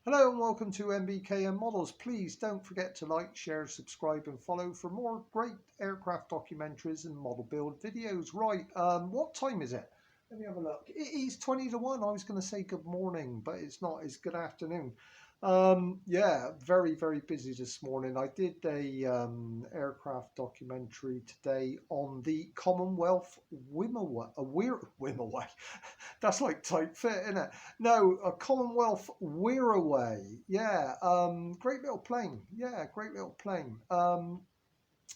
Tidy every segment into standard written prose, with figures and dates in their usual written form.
Hello and welcome to MBKM Models. Please don't forget to like, share, subscribe and follow for more great aircraft documentaries and model build videos. Right, what time is it? Let me have a look. It is 20 to 1. I was going to say good morning, but it's not. It's good afternoon. Yeah, very, very busy this morning. I did a aircraft documentary today on the Commonwealth Whimaway. That's like tight fit, isn't it? No, a Commonwealth Wearaway. Yeah, great little plane. Yeah, great little plane.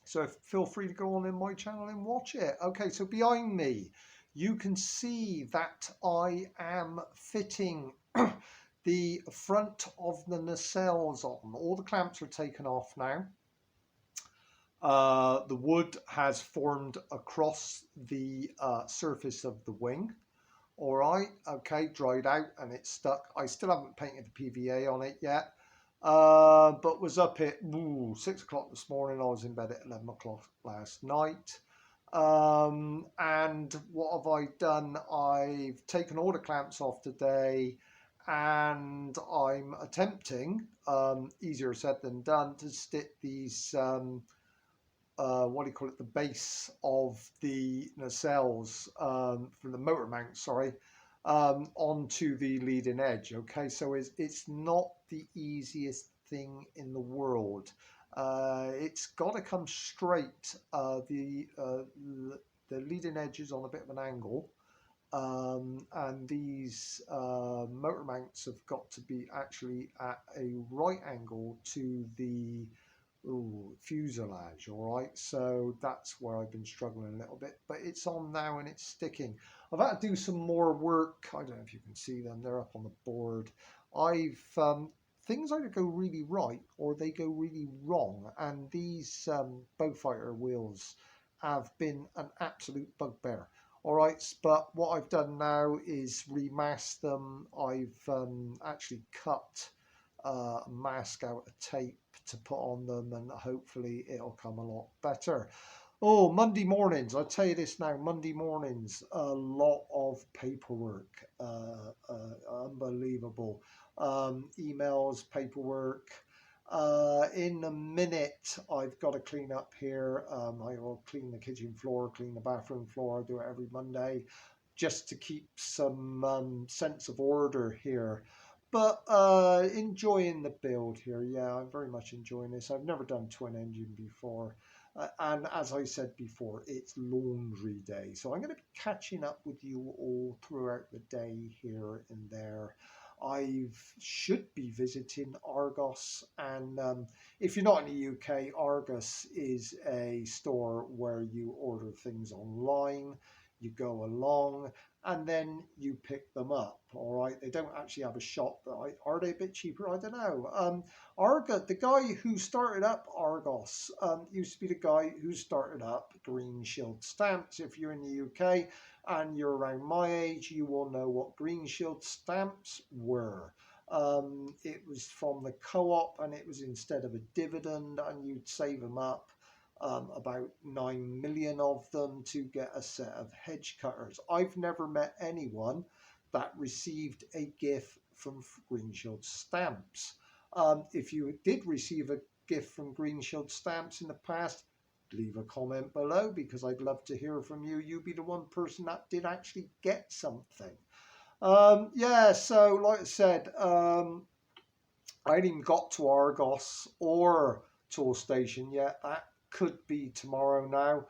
So feel free to go on in my channel and watch it. Okay, so behind me, you can see that I am fitting the front of the nacelles on. All the clamps are taken off now. The wood has formed across the surface of the wing. All right, okay, dried out and it's stuck. I still haven't painted the PVA on it yet, but was up at 6 o'clock this morning. I was in bed at 11 o'clock last night. And what have I done? I've taken all the clamps off today and I'm attempting, easier said than done, to stick these what do you call it, the base of the nacelles from the motor mount, sorry, onto the leading edge. Okay, so it's not the easiest thing in the world. It's got to come straight. The leading edge is on a bit of an angle. And these motor mounts have got to be actually at a right angle to the fuselage. All right, so that's where I've been struggling a little bit, but it's on now and it's sticking. I've had to do some more work. I don't know if you can see them, they're up on the board. I've things either go really right or they go really wrong, and these Beaufighter wheels have been an absolute bugbear. All right, but what I've done now is remask them. I've actually cut mask out a tape to put on them, and hopefully it'll come a lot better. Oh, Monday mornings, I'll tell you this now, Monday mornings, a lot of paperwork, unbelievable. Emails, paperwork. In a minute, I've got to clean up here. I will clean the kitchen floor, clean the bathroom floor. I do it every Monday just to keep some sense of order here. But enjoying the build here. Yeah, I'm very much enjoying this. I've never done twin engine before. And as I said before, it's laundry day. So I'm going to be catching up with you all throughout the day here and there. I should be visiting Argos, and if you're not in the UK, Argos is a store where you order things online, you go along, and then you pick them up. All right, they don't actually have a shop. Are they a bit cheaper? I don't know. Argos, the guy who started up Argos, used to be the guy who started up Green Shield Stamps. If you're in the UK and you're around my age, you will know what Green Shield Stamps were. It was from the co-op, and it was instead of a dividend, and you'd save them up. About 9 million of them to get a set of hedge cutters. I've never met anyone that received a gift from Green Shield Stamps. If you did receive a gift from Green Shield Stamps in the past, leave a comment below because I'd love to hear from you. You be the one person that did actually get something. Yeah, so like I said, I ain't even got to Argos or Tool Station yet. That could be tomorrow now.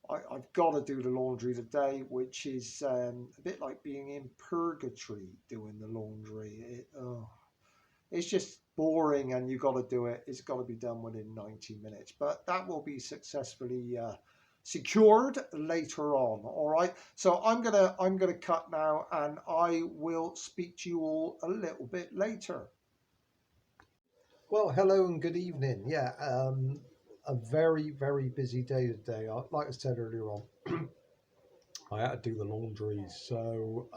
I've got to do the laundry today, which is a bit like being in purgatory doing the laundry. It's just boring, and you've got to do it. It's got to be done within 90 minutes. But that will be successfully secured later on. All right. So I'm gonna cut now, and I will speak to you all a little bit later. Well, hello and good evening. Yeah, a very, very busy day today. Like I said earlier on, I had to do the laundry, so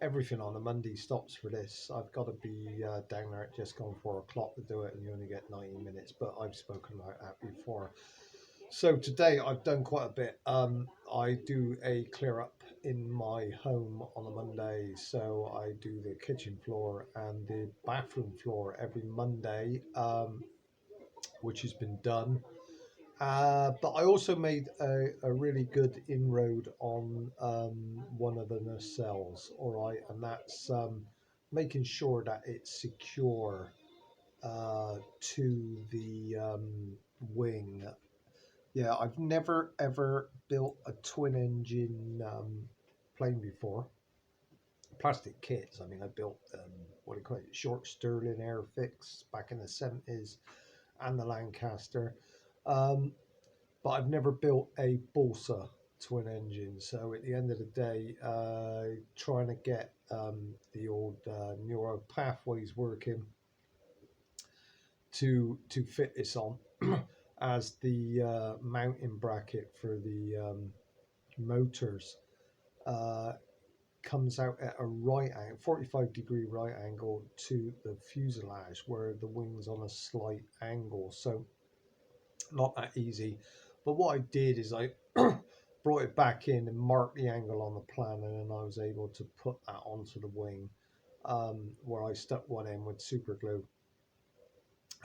everything on a Monday stops for this. I've got to be down there at just gone 4 o'clock to do it, and you only get 90 minutes, but I've spoken about that before. So today I've done quite a bit. I do a clear up in my home on a Monday, so I do the kitchen floor and the bathroom floor every Monday, which has been done. But I also made a really good inroad on one of the nacelles, all right, and that's making sure that it's secure to the wing. Yeah, I've never ever built a twin engine plane before. Plastic kits. I mean, I built what do you call it, short Stirling Airfix back in the 70s, and the Lancaster. Um, but I've never built a balsa twin engine. So at the end of the day, trying to get the old neural pathways working to fit this on as the mounting bracket for the motors uh, comes out at a right angle, 45-degree right angle to the fuselage, where the wing's on a slight angle. So not that easy. But what I did is I brought it back in and marked the angle on the plan, and then I was able to put that onto the wing, where I stuck one end with super glue,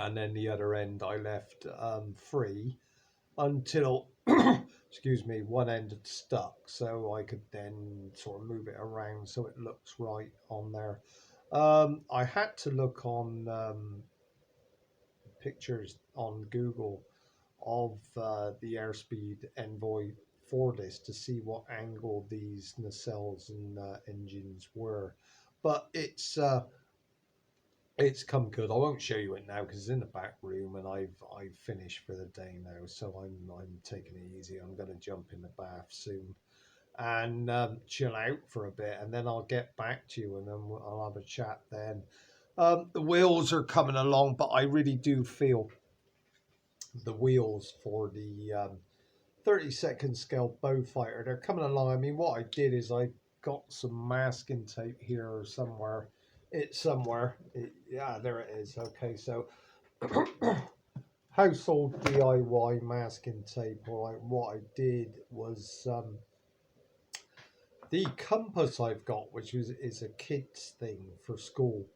and then the other end I left free until excuse me, one end had stuck, so I could then sort of move it around so it looks right on there. I had to look on pictures on Google of the airspeed envoy for this to see what angle these nacelles and engines were, but it's come good. I won't show you it now because it's in the back room, and I've finished for the day now, so I'm taking it easy. I'm going to jump in the bath soon and chill out for a bit, and then I'll get back to you, and then I'll have a chat then. The wheels are coming along, but I really do feel the wheels for the 32nd scale Bowfighter, they're coming along. I mean, what I did is I got some masking tape here or somewhere. It's somewhere. Yeah, there it is. Okay, so household DIY masking tape. All right, what I did was the compass I've got, which is a kid's thing for school,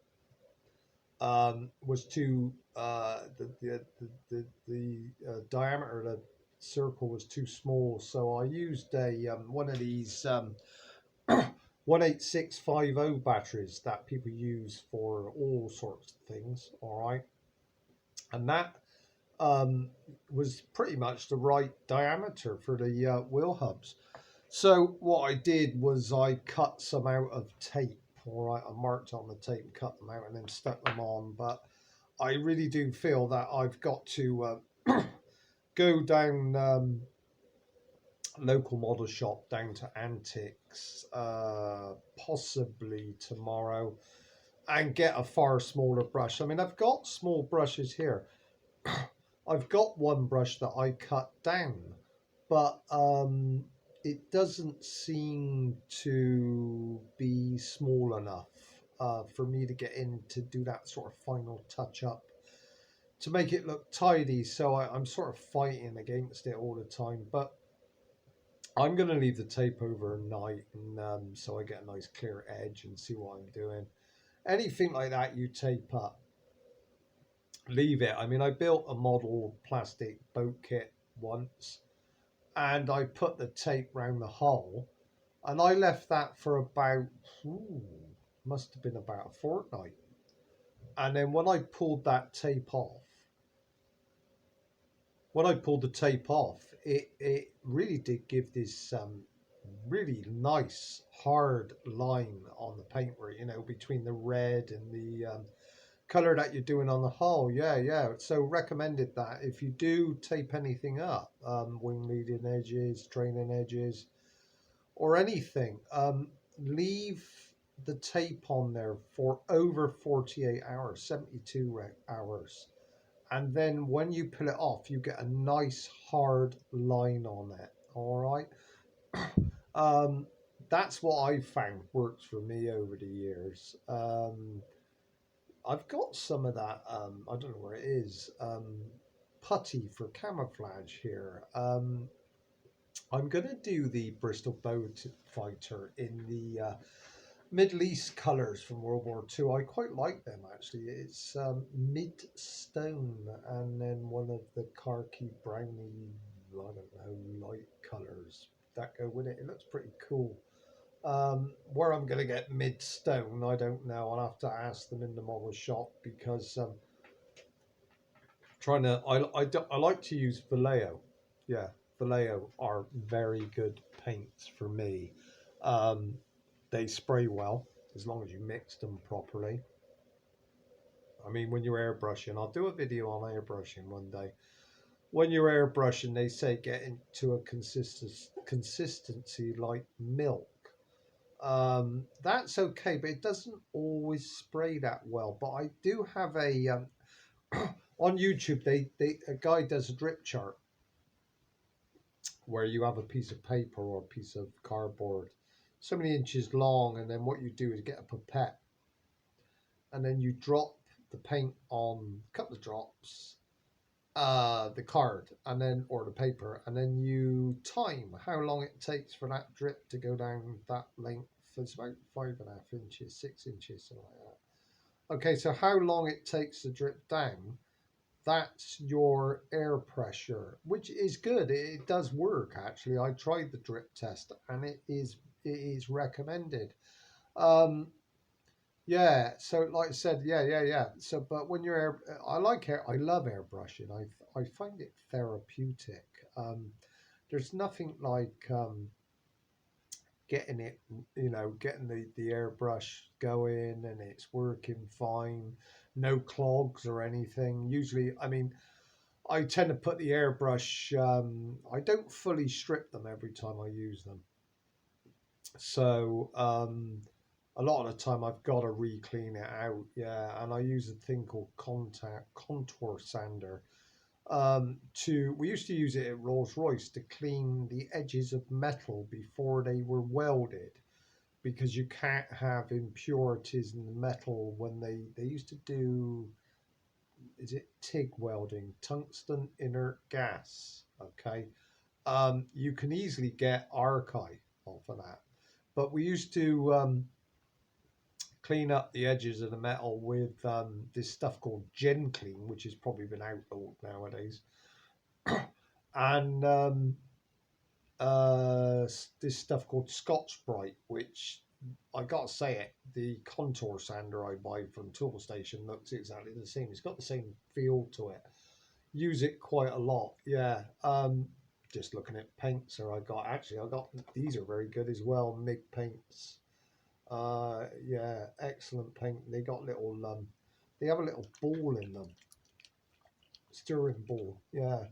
was too the diameter of the circle was too small, so I used a one of these 18650 batteries that people use for all sorts of things. All right, and that um, was pretty much the right diameter for the wheel hubs. So what I did was I cut some out of tape. All right, I marked on the tape, cut them out, and then stuck them on. But I really do feel that I've got to go down local model shop down to Antics, possibly tomorrow, and get a far smaller brush. I mean, I've got small brushes here. I've got one brush that I cut down, but it doesn't seem to be small enough for me to get in to do that sort of final touch up to make it look tidy. So I'm sort of fighting against it all the time, but I'm going to leave the tape overnight, and so I get a nice clear edge and see what I'm doing. Anything like that you tape up, leave it. I mean, I built a model plastic boat kit once, and I put the tape round the hull, and I left that for about, must have been about a fortnight. And then when I pulled the tape off, it really did give this really nice hard line on the paintwork, between the red and the color that you're doing on the hull. Yeah. So recommended that if you do tape anything up, wing leading edges, trailing edges, or anything, leave the tape on there for over 48 hours, 72 hours. And then when you pull it off, you get a nice hard line on it. All right. Um, that's what I've found works for me over the years. I've got some of that. I don't know where it is. Putty for camouflage here. I'm going to do the Bristol bow fighter in the Middle East colours from World War II. I quite like them actually. It's mid stone and then one of the khaki browny, I don't know, light colours that go with it. It looks pretty cool. Where I'm going to get mid stone, I don't know. I'll have to ask them in the model shop because trying to. I like to use Vallejo. Yeah, Vallejo are very good paints for me. Um, they spray well as long as you mix them properly. I mean, when you're airbrushing, I'll do a video on airbrushing one day. When you're airbrushing, they say get into a consistency like milk. That's okay, but it doesn't always spray that well. But I do have a on YouTube. They a guy does a drip chart where you have a piece of paper or a piece of cardboard so many inches long, and then what you do is get a pipette and then you drop the paint on a couple of drops, the card, and then or the paper, and then you time how long it takes for that drip to go down that length. It's about 5.5 inches, 6 inches, something like that. Okay, so how long it takes to drip down, that's your air pressure, which is good. It does work actually. I tried the drip test and it is recommended. Um, yeah, so like I said, yeah. So, but when you're I like air, I love airbrushing. I find it therapeutic. There's nothing like getting it, getting the airbrush going and it's working fine, no clogs or anything. Usually, I mean, I tend to put the airbrush. I don't fully strip them every time I use them, so a lot of the time I've got to re-clean it out. Yeah, and I use a thing called contact contour sander. To we used to use it at Rolls Royce to clean the edges of metal before they were welded, because you can't have impurities in the metal when they used to do, is it TIG welding, tungsten inert gas. Okay, you can easily get archive off of that. But we used to clean up the edges of the metal with this stuff called Gen Clean, which has probably been outlawed nowadays, and this stuff called Scotch Brite, which I gotta say it, the contour sander I buy from Tool Station looks exactly the same. It's got the same feel to it. Use it quite a lot. Yeah. Just looking at paints, or I got these are very good as well. MIG paints. Yeah, excellent paint. They have a little ball in them, stirring ball. Yeah,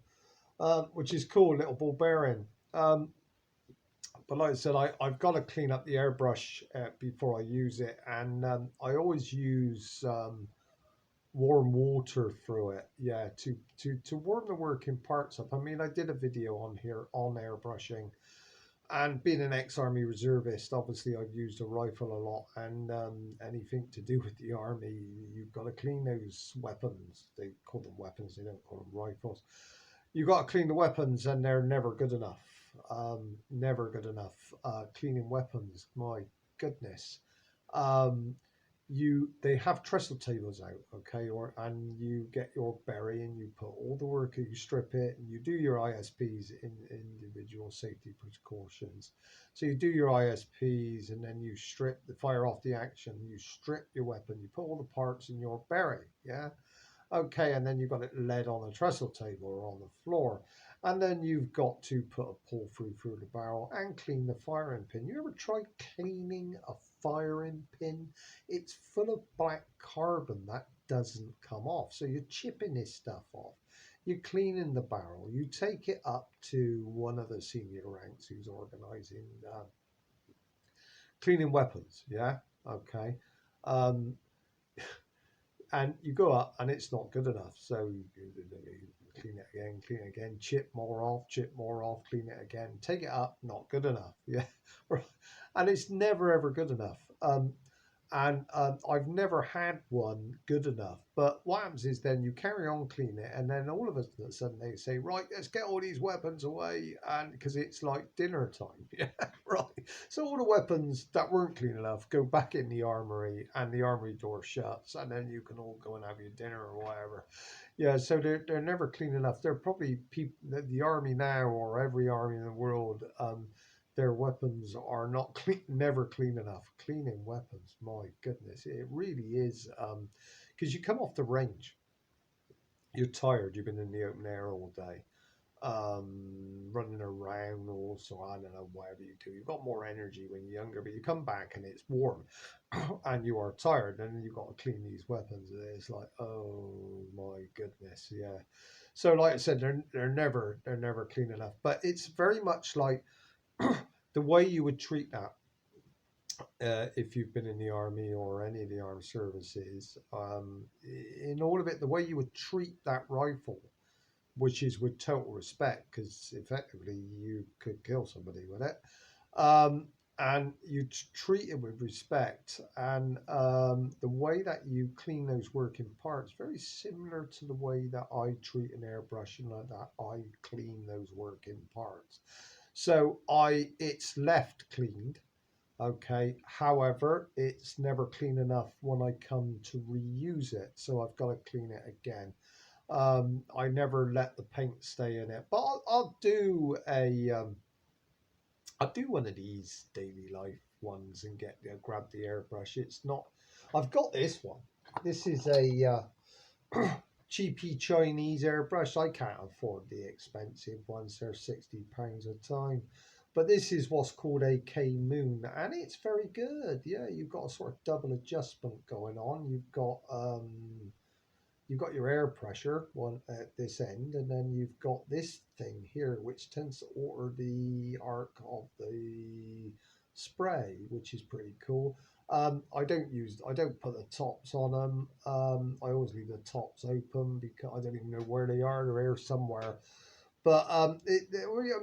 which is cool, little ball bearing. But like I said, I've got to clean up the airbrush before I use it, and I always use warm water through it. Yeah, to warm the working parts up. I mean, I did a video on here on airbrushing, and being an ex-army reservist, obviously I've used a rifle a lot, and anything to do with the army, you've got to clean those weapons. They call them weapons; they don't call them rifles. You've got to clean the weapons, and they're never good enough. Never good enough. Cleaning weapons, my goodness. Um, they have trestle tables out, okay, or and you get your berry and you put all the work, you strip it, and you do your ISPs, in individual safety precautions. So you do your ISPs and then you strip the fire off the action, you strip your weapon, you put all the parts in your berry, yeah. Okay, and then you've got it lead on the trestle table or on the floor. And then you've got to put a pull through the barrel and clean the firing pin. You ever tried cleaning a firing pin? It's full of black carbon that doesn't come off. So you're chipping this stuff off. You're cleaning the barrel. You take it up to one of the senior ranks who's organizing cleaning weapons. Yeah. Okay. Um, and you go up and it's not good enough. So you clean it again, chip more off, clean it again, take it up, not good enough. Yeah. And it's never ever good enough. And I've never had one good enough. But what happens is then you carry on cleaning it, and then all of a sudden they say, right, let's get all these weapons away, and because it's like dinner time, yeah, right. So all the weapons that weren't clean enough go back in the armory, and the armory door shuts, and then you can all go and have your dinner or whatever. Yeah, so they're never clean enough. They're probably people the army now or every army in the world. Their weapons are not clean, never clean enough. Cleaning weapons, my goodness, it really is. Because you come off the range, you're tired. You've been in the open air all day, running around. Also, I don't know, whatever you do, you've got more energy when you're younger. But you come back and it's warm, and you are tired, and you've got to clean these weapons. And it's like, oh my goodness, yeah. So, like I said, they're never clean enough. But it's very much like the way you would treat that if you've been in the army or any of the armed services, in all of it, the way you would treat that rifle, which is with total respect, because effectively you could kill somebody with it, um, and you treat it with respect, and the way that you clean those working parts, very similar to the way that I treat an airbrush and like that I clean those working parts. So it's left cleaned. Okay. However, it's never clean enough when I come to reuse it. So I've got to clean it again. I never let the paint stay in it, but I'll do one of these daily life ones and grab the airbrush. It's not, I've got this one. This is a cheapy Chinese airbrush. I can't afford the expensive ones. They're £60 a time. But this is what's called a K Moon, and it's very good. Yeah, you've got a sort of double adjustment going on. You've got your air pressure one at this end, and then you've got this thing here, which tends to alter the arc of the spray, which is pretty cool. I don't put the tops on them. I always leave the tops open because I don't even know where they are. They're here somewhere. But I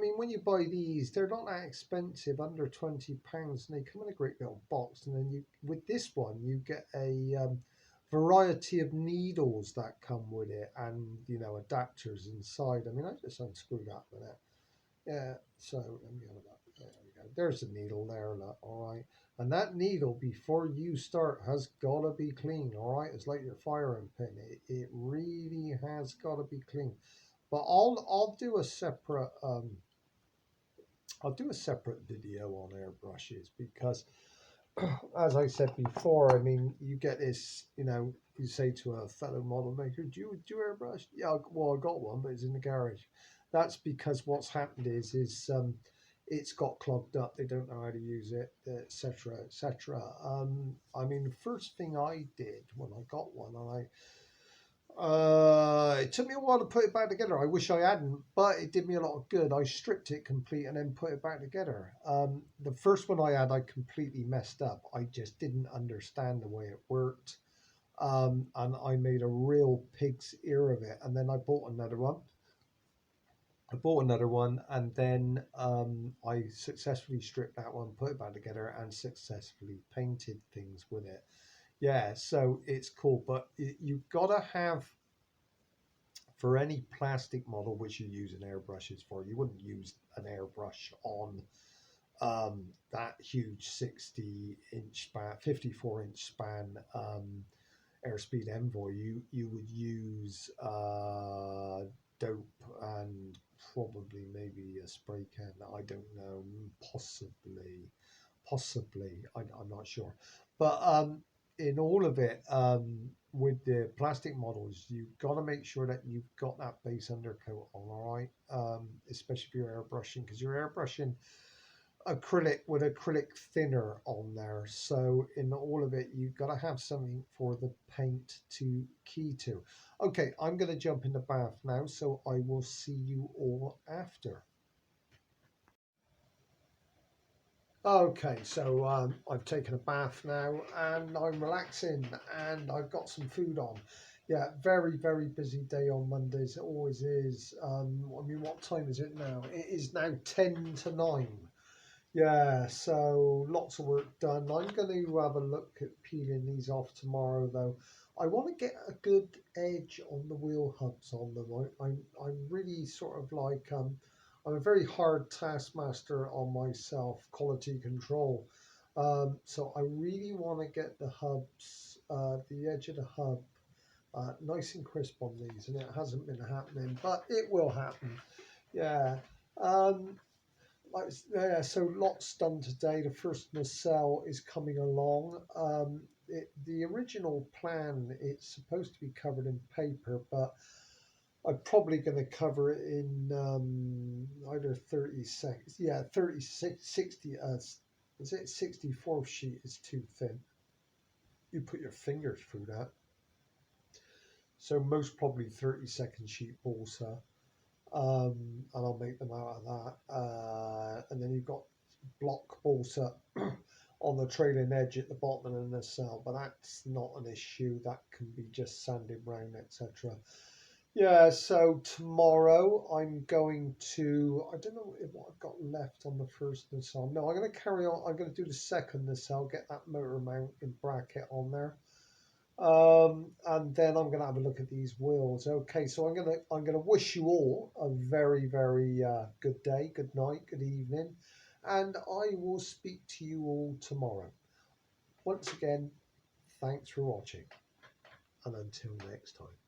mean, when you buy these, they're not that expensive, under £20, and they come in a great little box. And then with this one, you get a variety of needles that come with it, and adapters inside. I mean, I just unscrewed that with it. Yeah. So let me have that. There we go. There's a needle there. Look, all right. And that needle, before you start, has got to be clean. All right. It's like your firing pin. It really has got to be clean. But I'll do a separate video on airbrushes because, as I said before, I mean, you get this, you say to a fellow model maker, "Do you do airbrush?" Yeah, well, I got one, but it's in the garage. That's because what's happened is it's got clogged up. They don't know how to use it, etc., etc. I mean, the first thing I did when I got one, and it took me a while to put it back together. I wish I hadn't, but it did me a lot of good. I stripped it complete and then put it back together. The first one I had, I completely messed up. I just didn't understand the way it worked. And I made a real pig's ear of it. And then I bought another one. And then I successfully stripped that one, put it back together, and successfully painted things with it. Yeah, so it's cool, but you've got to have, for any plastic model which you use an airbrush is for, you wouldn't use an airbrush on that huge 60-inch span, 54-inch span airspeed Envoy. You would use dope and probably maybe a spray can. I don't know, possibly. I'm not sure, but in all of it, with the plastic models, you've got to make sure that you've got that base undercoat on, all right? Especially if you're airbrushing, because you're airbrushing acrylic with acrylic thinner on there. So in all of it, you've got to have something for the paint to key to. Okay, I'm going to jump in the bath now, so I will see you all after. Okay, so I've taken a bath now and I'm relaxing and I've got some food on. Yeah, very, very busy day on Mondays. It always is. I mean, what time is it now? It is now 10 to 9. Yeah, so lots of work done. I'm going to have a look at peeling these off tomorrow, though. I want to get a good edge on the wheel hubs on them. I'm really sort of like, I'm a very hard taskmaster on myself, quality control. So I really want to get the hubs, the edge of the hub, nice and crisp on these, and it hasn't been happening, but it will happen. Yeah. Um, yeah, so lots done today. The first nacelle is coming along. The original plan, it's supposed to be covered in paper, but I'm probably going to cover it in either 30 seconds. Yeah, 36, 60. Is it 64 sheet is too thin? You put your fingers through that. So most probably 30-second sheet balsa. And I'll make them out of that. And then you've got block balsa on the trailing edge at the bottom of the nacelle, but that's not an issue. That can be just sanded round, etc. Yeah, so tomorrow I'm going to, I don't know what I've got left on the first nacelle. No, I'm going to carry on. I'm going to do the second nacelle, get that motor mount and bracket on there. And then I'm going to have a look at these wheels. Okay, so I'm gonna wish you all a very very good day, good night, good evening, and I will speak to you all tomorrow. Once again, thanks for watching, and until next time.